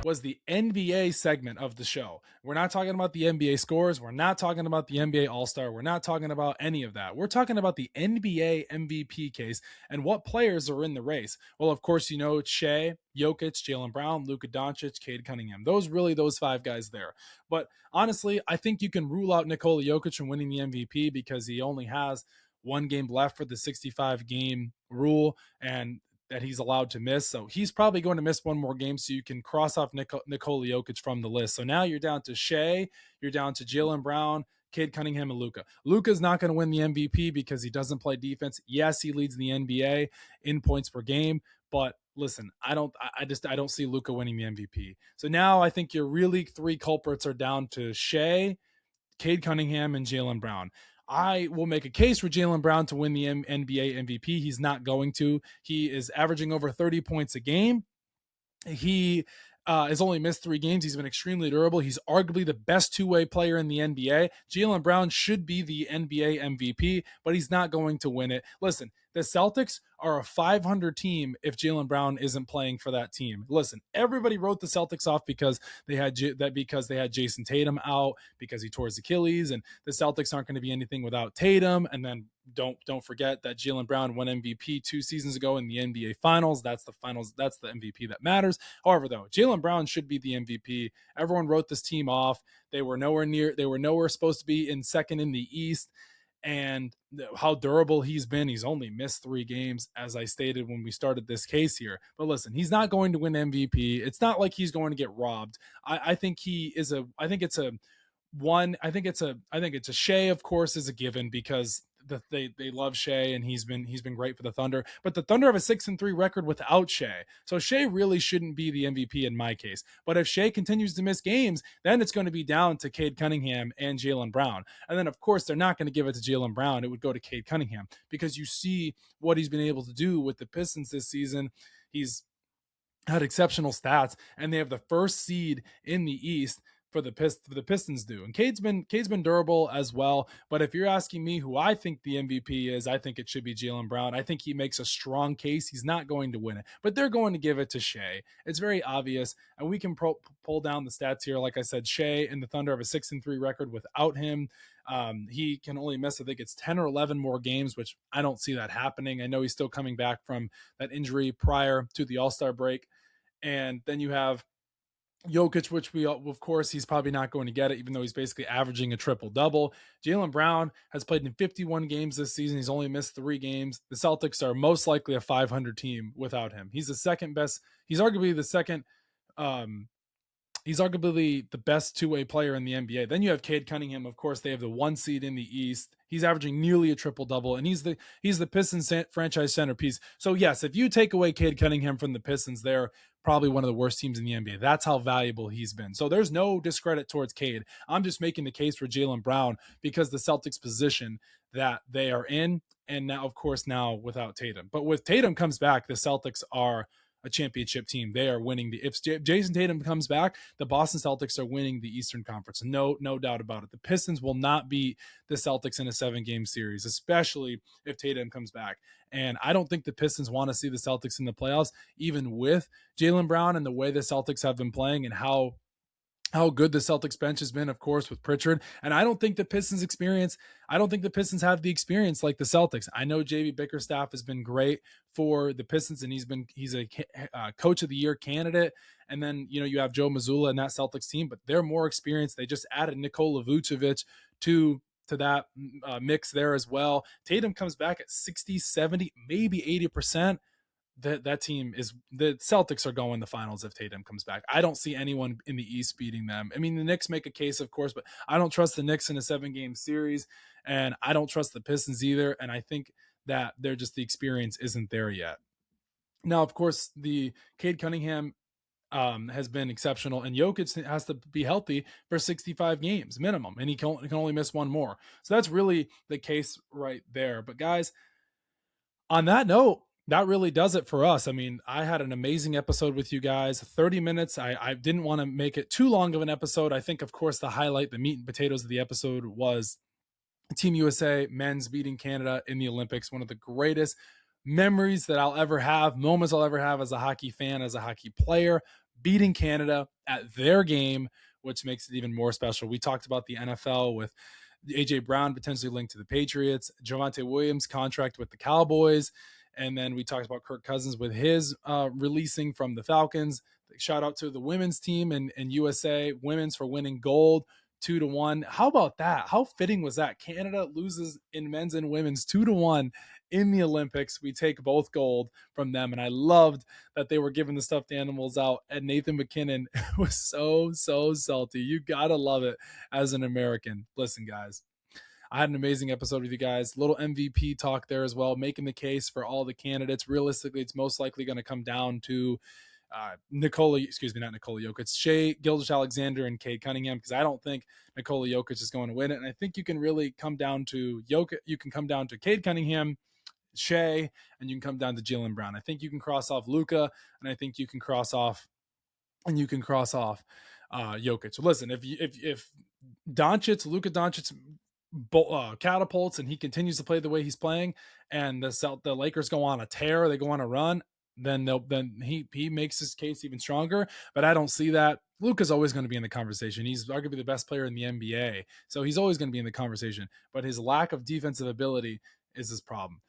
was the NBA segment of the show. We're not talking about the NBA scores. We're not talking about the NBA All-Star. We're not talking about any of that. We're talking about the NBA MVP case and what players are in the race. Well, of course, you know, it's Shai, Jokic, Jaylen Brown, Luka Doncic, Cade Cunningham. Those 5 guys there. But honestly, I think you can rule out Nikola Jokic from winning the MVP because he only has one game left for the 65 game rule, and that he's allowed to miss. So he's probably going to miss one more game. So you can cross off Nikola Jokic from the list. So now you're down to Shai, you're down to Jaylen Brown, Cade Cunningham, and Luka. Luka's not going to win the MVP because he doesn't play defense. Yes, he leads the NBA in points per game, but listen, I don't see Luka winning the MVP. So now I think your really 3 culprits are down to Shai, Cade Cunningham, and Jaylen Brown. I will make a case for Jaylen Brown to win the NBA MVP. He's not going to. He is averaging over 30 points a game. He has only missed 3 games. He's been extremely durable. He's arguably the best two-way player in the NBA. Jaylen Brown should be the NBA MVP, but he's not going to win it. Listen, the Celtics are a 500 team if Jaylen Brown isn't playing for that team. Listen, everybody wrote the Celtics off because they had Jason Tatum out because he tore his Achilles, and the Celtics aren't going to be anything without Tatum. And then don't forget that Jaylen Brown won MVP 2 seasons ago in the NBA Finals. That's the finals. That's the MVP that matters. However, though, Jaylen Brown should be the MVP. Everyone wrote this team off. They were nowhere supposed to be in second in the East. And how durable he's been. He's only missed 3 games, as I stated when we started this case here. But listen, he's not going to win MVP. It's not like he's going to get robbed. I think it's a Shai, of course, is a given because they love Shai and he's been great for the Thunder. But the Thunder have a 6-3 record without Shai, so Shai really shouldn't be the MVP in my case. But if Shai continues to miss games, then it's going to be down to Cade Cunningham and Jaylen Brown. And then of course they're not going to give it to Jaylen Brown. It would go to Cade Cunningham because you see what he's been able to do with the Pistons this season. He's had exceptional stats, and they have the first seed in the East for the Pistons do. And Cade's been durable as well. But if you're asking me who I think the MVP is, I think it should be Jaylen Brown. I think he makes a strong case. He's not going to win it, but they're going to give it to Shai. It's very obvious, and we can pull down the stats here. Like I said, Shai and the Thunder have a 6-3 record without him. He can only miss, I think it's 10 or 11 more games, which I don't see that happening. I know he's still coming back from that injury prior to the All-Star break. And then you have Jokic, which of course, he's probably not going to get it, even though he's basically averaging a triple-double. Jaylen Brown has played in 51 games this season. He's only missed 3 games. The Celtics are most likely a 500 team without him. He's the second best. He's arguably the second. He's arguably the best two-way player in the NBA. Then you have Cade Cunningham. Of course, they have the 1 seed in the East. He's averaging nearly a triple-double, and he's the Pistons franchise centerpiece. So yes, if you take away Cade Cunningham from the Pistons, they're probably one of the worst teams in the NBA. That's how valuable he's been. So there's no discredit towards Cade. I'm just making the case for Jaylen Brown because the Celtics position that they are in, and now, of course, now without Tatum. But with Tatum comes back, the Celtics are a championship team. They are winning if Jason Tatum comes back, the Boston Celtics are winning the Eastern Conference. No doubt about it. The Pistons will not beat the Celtics in a 7-game series, especially if Tatum comes back. And I don't think the Pistons want to see the Celtics in the playoffs, even with Jaylen Brown and the way the Celtics have been playing and how good the Celtics bench has been, of course, with Pritchard. And I don't think the Pistons have the experience like the Celtics. I know JB Bickerstaff has been great for the Pistons, and he's a coach of the year candidate. And then, you have Joe Mazzulla and that Celtics team, but they're more experienced. They just added Nikola Vucevic to that mix there as well. Tatum comes back at 60, 70, maybe 80%. That team is the Celtics are going the finals if Tatum comes back. I don't see anyone in the East beating them. I mean, the Knicks make a case, of course, but I don't trust the Knicks in a 7-game series, and I don't trust the Pistons either. And I think that the experience isn't there yet. Now, of course, the Cade Cunningham has been exceptional, and Jokic has to be healthy for 65 games minimum, and he can only miss 1 more. So that's really the case right there. But guys, on that note, that really does it for us. I mean, I had an amazing episode with you guys, 30 minutes. I didn't want to make it too long of an episode. I think, of course, the highlight, the meat and potatoes of the episode was Team USA men's beating Canada in the Olympics. One of the greatest memories that I'll ever have, moments I'll ever have as a hockey fan, as a hockey player. beating Canada at their game, which makes it even more special. We talked about the NFL with AJ Brown potentially linked to the Patriots, Javonte Williams contract with the Cowboys, and then we talked about Kirk Cousins with his releasing from the Falcons. Shout out to the women's team and USA women's for winning gold 2-1. How about that? How fitting was that? Canada loses in men's and women's 2-1 in the Olympics. We take both gold from them, and I loved that they were giving the stuffed animals out. And Nathan McKinnon was so salty. You gotta love it as an American. Listen, guys, I had an amazing episode with you guys. Little MVP talk there as well, making the case for all the candidates. Realistically, it's most likely going to come down to Shai Gilgeous-Alexander and Cade Cunningham, because I don't think Nikola Jokic is going to win it. And I think you can really come down to Jokic. You can come down to Cade Cunningham, Shai, and you can come down to Jaylen Brown. I think you can cross off Luka, and I think you can cross off Jokic. So listen, if Luka Doncic catapults and he continues to play the way he's playing, and the Lakers go on a tear, they go on a run, then he makes his case even stronger. But I don't see that. Luka's always going to be in the conversation. He's arguably the best player in the NBA, so he's always going to be in the conversation. But his lack of defensive ability is his problem.